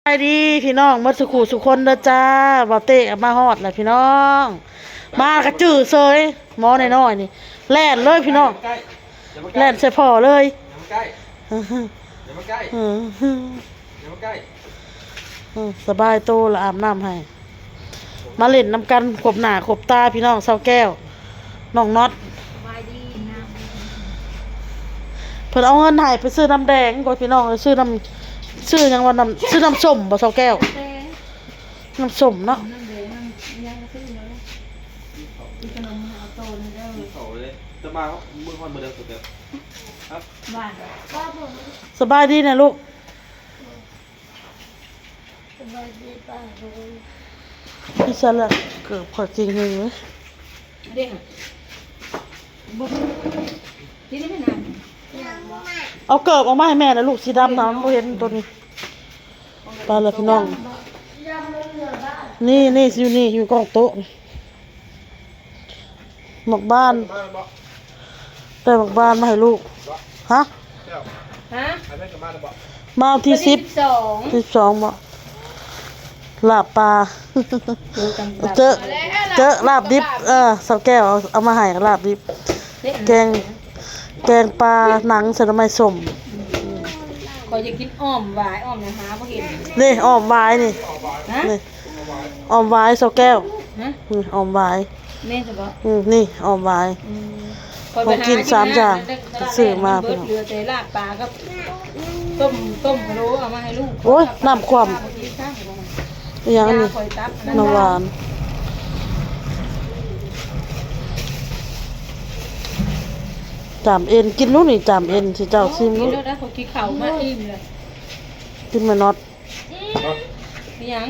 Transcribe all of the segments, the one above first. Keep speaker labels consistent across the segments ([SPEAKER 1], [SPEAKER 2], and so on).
[SPEAKER 1] ไปดีพี่น้องมาสุขุสุคนเด้อจ้าบ่าวเตะมาฮอดแหละพี่น้องมากระจื้อเซยหมอน้อยๆนี่แล่นเลยพี่น้องแล่นใส่พ่อเลย
[SPEAKER 2] อย่ามาใกล้อย่ามาใกล้อย่ามาใกล้
[SPEAKER 1] สบายโตละอาบน้ำให้มาเล่นน้ำกันขบหน้าขบตาพี่น้องเศร้าแก้วน้องน็อตเพิ่นเอาเงินให้ไปซื้อน้ำแดงก่อนพี่น้องซื้อหยังว่าซื้อน้ำส้มบ่เศร้าแก้วน้ำส้มเนาะ
[SPEAKER 2] จะมามือคอนมือเดิมสุดเดียวครับ
[SPEAKER 1] สบายดีนะลูกพี่สลัดเกือบขอจริงเลยเว้ยเอาเกิบออกมาให้แม่นะลูกสีดำนะเราเห็นตัวนี้ไปเลยพี่น้องนี่อยู่นี่อยู่กองโต๊ะหมกบ้านแต่หมกบ้านมาให้ลูกฮะมาที่12บ่ลาบปลาเจอลาบดิบสาวแก้วเอามาให้ลาบดิบแกงปลาหนังใส่น้ำมันส้ม
[SPEAKER 3] ขอจะกินอ้อมหวายอ้อมนะคะเพราะเห็น
[SPEAKER 1] นี่อ้อมวายนี่อ้อมวายสาวแก้วอ้อมวาย
[SPEAKER 3] แม่จะบอก
[SPEAKER 1] นี่อ้อมวายผมกิน3อย่างซื้อมา
[SPEAKER 3] เบิดเรือแต่ลาบปลากับต้มพะโล้เอามาให้ลูก
[SPEAKER 1] โอ้ยน้ำความอย่างนี้น้ำหวานจามเอ็นกินนู้นนี่จามเอ็นสิเจ้าซิม
[SPEAKER 3] กิ
[SPEAKER 1] นู้
[SPEAKER 3] น
[SPEAKER 1] น
[SPEAKER 3] แล้วนะเขากินเข่ามาอิ่มเลย
[SPEAKER 1] กินมาน็อต
[SPEAKER 3] ยัง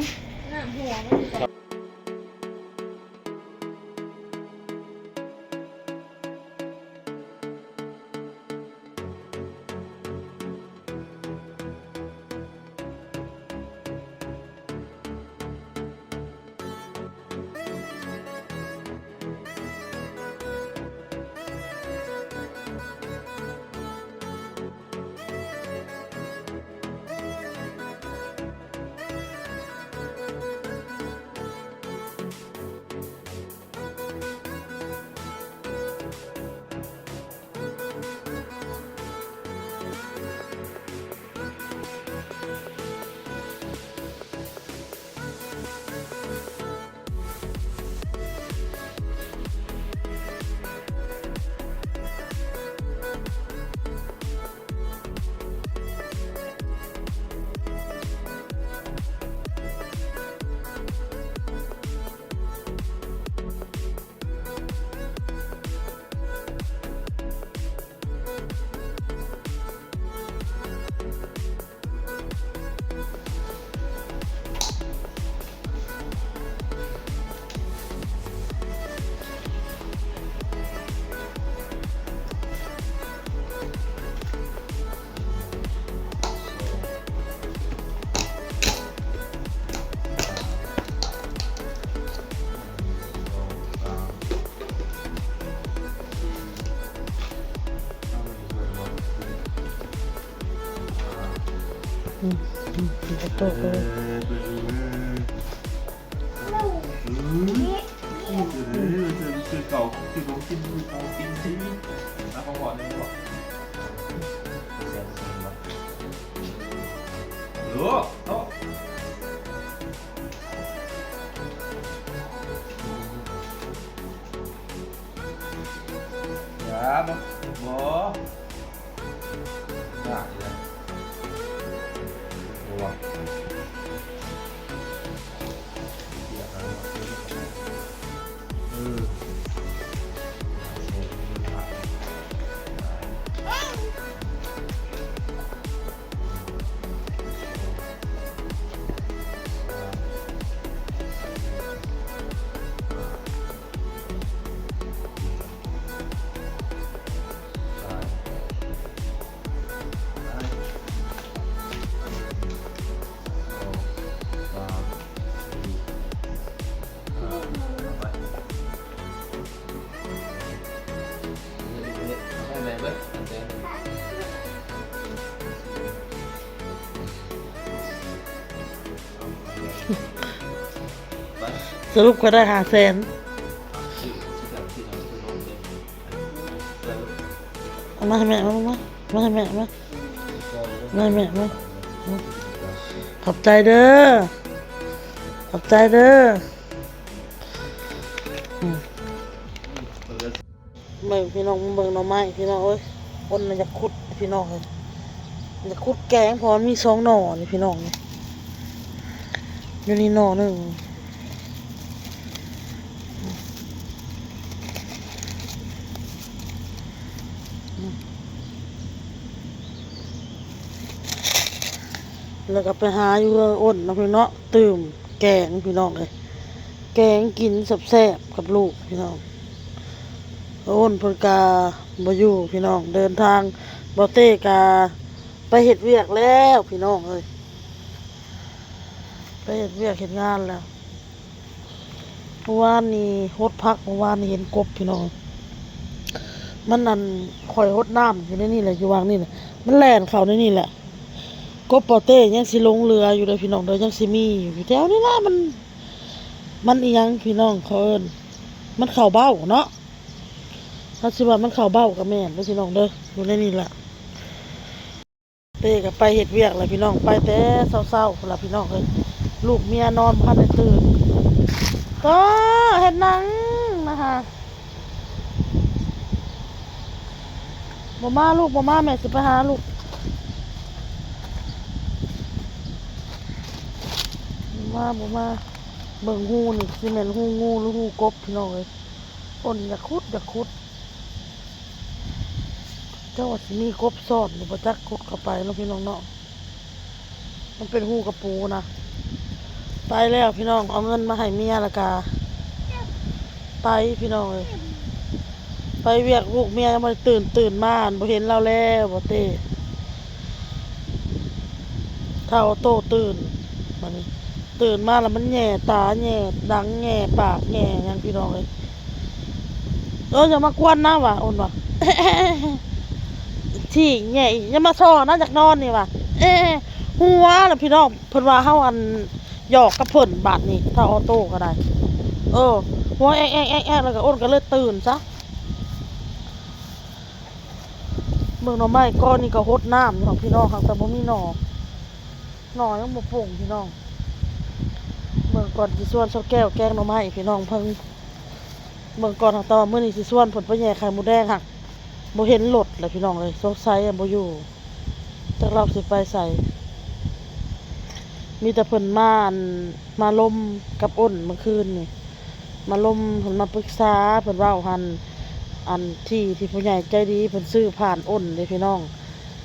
[SPEAKER 1] โต๊ะเลย
[SPEAKER 2] คือเก่าคือผมกินเอากินที่แล้วเขาบอกเลยบอกรู้โต๊ะอย่ามาบอกอย่าเลยระวัง
[SPEAKER 1] สรุปก็ได้500,000
[SPEAKER 2] ที่แบบที่เราคือลงเด็ก
[SPEAKER 1] เอามาให้แม่มาให้แม่มาให้แม่มาขอบใจเด้อขอบใจเด้อเบิ่งพี่น้องเบิ่งหน่อไม้พี่น้องเอ้ยคนมันจะขุดพี่น้องเลยมันจะขุดแกงเพราะมันมี2หน่อนี่พี่น้องนี่อยู่นี่หน่อหนึงแล้วก็ไปหาอยู่อ้นนะพี่น้องตื่มแกงพี่น้องเลยแกงกินแซ่บๆกับลูกพี่น้องอ้นเพนกาบ่อยู่พี่น้องเดินทางบ่เต้กาไปเฮ็ดเวียกแล้วพี่น้องเอ้ยไปเฮ็ดเวียกเฮ็ดงานแล้วเมื่อวานนี้ฮดพักเมื่อวานนี้เห็นกบพี่น้องมันนั่นข่อยฮดน้ำอยู่ในนี่แหละอยู่วางนี่แหละมันแล่นเข้าในนี่แหละกบปอเต้ยังสิลงเรืออยู่เลยพี่น้องเด้อยังสิมีอยู่แถวนี้นะมันอีหยังพี่น้องเขาเอิ้นมันเข้าเบ้าเนาะถ้าสิว่ามันเข้าเบ้ากับแม่นเด้อพี่น้องเด้ออยู่ในนี่แหละเต้ก็ไปเฮ็ดเวียกแล้วพี่น้องไปแต่เช้าๆพุ่นล่ะพี่น้องเอ้ยลูกเมียนอนบ่ทันได้ตื่นก็เฮ็ดหนังนะคะบ่มาลูกบ่มาแม่สิไปหาลูกบ่มาเบิ่งหูนี่สิแม่นหูงูหรือหูกบพี่น้องเอ้ยอ้นอยากขุดเจ้าว่าสิมีกบซ่อนอยู่บ่จักขุดเข้าไปเนาะพี่น้องเนาะมันเป็นหูกระปูนะไปแล้วพี่น้องเอาเงินมาให้เมียและกาไปพี่น้องเอ้ยไปเวียกลูกเมียยังบ่ได้ตื่นมาบ่เห็นเราแล้วบ่เต้ถ้าเอาโตตื่นบัดนี้ตื่นมาแล้วมันแหย่ตาแหย่ดังแหย่ปากแหย่หยังพี่น้องเอ้ยอย่ามากวนนะว่ะอ้นว่ะ ที่แหย่อย่ามาซ้อนะจากนอนนี่ว่ะหัวน่ะพี่น้องเพิ่นว่าเฮาอันหยอกกับเพิ่นบาดนี้ถ้าออโต้ก็ได้หัวแอ๊กแล้วก็อ้นก็เลยตื่นซะเบิ่งหน่อไม้ก้อนนี่ก็หดน้ำอยู่ของพี่น้องครับแต่บ่มีหน่อยังบ่ป่งพี่น้องเบิ่งก่อนสิส่วนซอกแก้วแกงหน่อไม้พี่น้องเพิ่งเบิ่งก่อนตอนมื้อนี้สิส่วนเพิ่นไปแย่ไข่หมูแดงหักบ่เห็นรถเลยพี่น้องเลยสงสัยบ่อยู่จักเราสิไปใส่มีแต่เพิ่นมาลมกับอ้นเมื่อคืนนี่มาลมเพิ่นมาปรึกษาเพิ่นเว้าหันอันที่ผู้ใหญ่ใจดีเพิ่นซื้อผ่านอ้นเลยพี่น้อง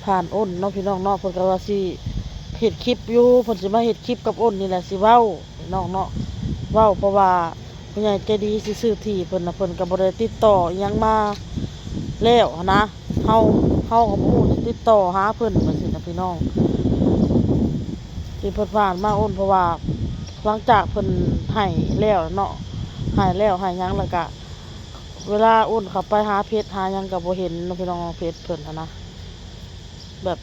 [SPEAKER 1] ผ่านอ้นเนาะพี่น้องเนาะเพิ่นก็ว่าสิเฮ็ดคลิปอยู่เพิ่นสิมาเฮ็ดคลิปกับอ้นนี่แหละสิเว้าพี่น้องเนาะเว้าเพราะว่าผู้ใหญ่ใจดีสิซื้อที่เพิ่นน่ะเพิ่นก็บ่ได้ติดต่ออิหยังมาแล้วนะเฮาก็บ่ฮู้ติดต่อหาเพิ่นว่าซี่นะพี่น้องที่เพิ่นผ่านมาอ้นเพราะว่าหลังจากเพิ่นให้แล้วเนาะให้แล้วให้หยังแล้วก็เวลาอ้นเข้าไปหาเพชรหาหยังก็บ่เห็นเนาะพี่น้องเพชรเพิ่นนะแบบ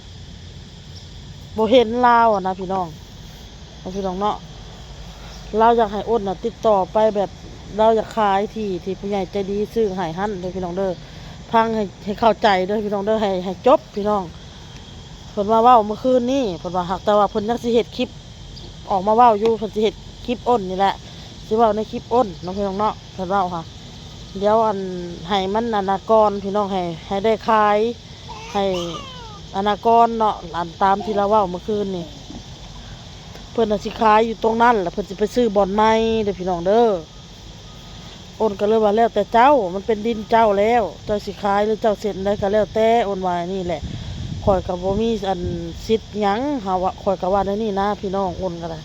[SPEAKER 1] บ่เห็นลาวนะพี่น้องเนาะเราอยากให้อ้นน่ะติดต่อไปแบบเราอยากขายที่ผู้ใหญ่ใจดีซื้อให้หั่นเด้อพี่น้องเด้อพังให้เข้าใจเด้อพี่น้องเด้อให้จบพี่น้องเพิ่นว่าเว้าเมื่อคืนนี้เพิ่นว่าหากแต่ว่าเพิ่นยังสิเฮ็ดคลิปออกมาเว้าอยู่เพิ่นสิเฮ็ดคลิปอ้นนี่แหละสิเว้าในคลิปอ้นน้องพี่น้องเนาะเพิ่นเว้าค่ะเดี๋ยวอันให้มันอนาคตพี่น้องให้ได้ขายให้อนาคตเนาะอันตามที่เราเว้าเมื่อคืนนี่เพิ่นน่ะสิขายอยู่ตรงนั้นแล้วเพิ่นสิไปซื้อบ่อนใหม่เด้อพี่น้องเด้ออ้นก็เลยว่าแล้วแต่เจ้ามันเป็นดินเจ้าแล้วเจ้าสิขายหรือเจ้าเสร็จได้ก็แล้วแต่อ้นว่านี่แหละข่อยก็บ่มีอันสิทธิ์หยังหาว่าข่อยก็ว่าในนี่นะพี่น้องอ้นก็ได้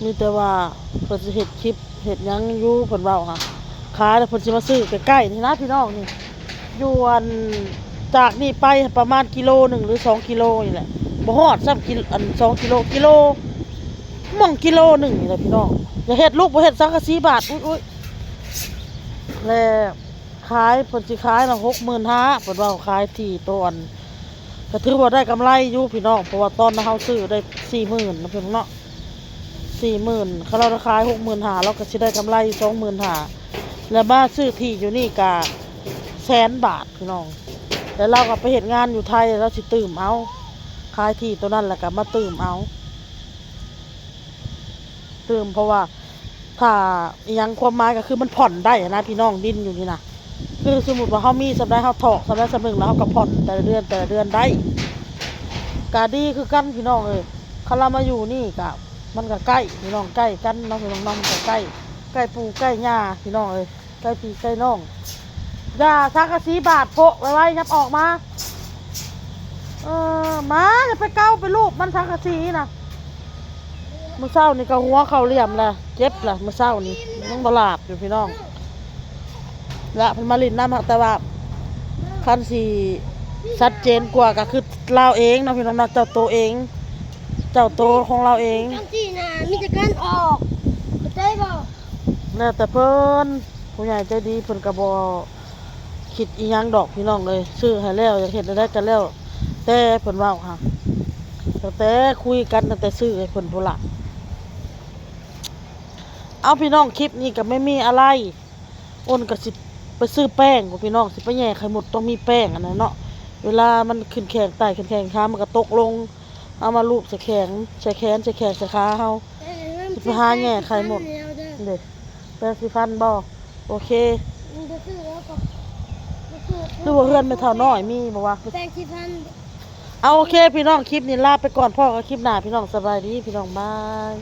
[SPEAKER 1] มีแต่ว่าเพิ่นสิเฮ็ดคลิปเฮ็ดหยังอยู่เพิ่นเว้าค่ะขายแล้วเพิ่นสิมาซื้อใกล้ๆนี่นะพี่น้องนี่อยู่อันจากนี่ไปประมาณกิโลนึงหรือ2กิโลนี่แหละบ่ฮอด3กิโลอัน2กิโลม่องกิโลนึงนี่แหละพี่น้องอย่าเฮ็ดลูกบ่เฮ็ดสังกะสีบาทอุ๊ยแล้วขายเพิ่นสิขายละ65,000เพิ่นว่าขายที่ตัวอัน ก็ถือว่าได้กำไรอยู่พี่น้องเพราะว่าตอนนั้นเฮาซื้อได้40,000นะพี่น้องเนาะ40,000เขาเราขาย65,000เราก็สิได้กำไร25,000แล้วมาซื้อที่อยู่นี่ก็100,000 บาทพี่น้องแล้วเราก็ไปเฮ็ดงานอยู่ไทยแล้วสิตื่มเอาขายที่ตัวนั้นแล้วก็มาตื่มเอาตื่มเพราะว่าถ้าอีหยังความหมายก็คือมันผ่อนได้นะพี่น้องดินอยู่นี่นะคือสมมุติว่าเฮามีสำได้เฮาถอกสำได้สำนึงแล้วเฮาก็ผ่อนแต่ละเดือนได้ก็ดีคือกันพี่น้องเอ้ยเขาเรามาอยู่นี่ก็มันก็ใกล้พี่น้องใกล้กันเนาะพี่น้องเนาะมันก็ใกล้ปู่ใกล้ย่าพี่น้องเอ้ยใกล้พี่ใกล้น้องย่าสังกะสีบาทโพะไว้ยับออกมามาจะไปเก้าไปรูปมันสังกะสีนะมื้อเช้านี่ก็หัวเข้าเหลี่ยมแหละเจ็บแหละมื้อเช้านี่ยังบ่หลับอยู่พี่น้องละเพิ่นมาลิ้นน้ำแต่ว่าคันสิชัดเจนกว่าก็คือเราเองเนาะพี่น้องเนาะเจ้าโตเองเจ้าโตของเราเอง
[SPEAKER 4] จังซี่นะมีแต่การออกเข้าใจบ่
[SPEAKER 1] แล้วแต่เพิ่นผู้ใหญ่ใจดีเพิ่นก็บ่คิดอีหยังดอกพี่น้องเลยซื้อให้แล้วอยากเฮ็ดได้กันแล้วแต่เพิ่นเว้าค่ะตั้งแต่คุยกันตั้งแต่ซื้อให้เพิ่นพุ่นล่ะเอาพี่น้องคลิปนี้ก็ไม่มีอะไรอ้นก็สิไปซื้อแป้งของพี่น้องสิไปแย่ไข่หมดต้องมีแป้งอันนั้นเนาะเวลามันขึ้นแข็งใต้ขึ้นแข็งขามันก็ตกลงเอามาลูบใส่แขนใส่ขาเฮาสิไปหาแย่ไข่หมดเด้แป้งสิฟันบ่โอเคหรือว่าเฮือนไม่เท่าน้อยมีบ่วะ
[SPEAKER 4] แป้งที่พัน
[SPEAKER 1] เอาโอเคพี่น้องคลิปนี้ลาไปก่อนพ่อกับคลิปหน้าพี่น้องสบายดีพี่น้องบาย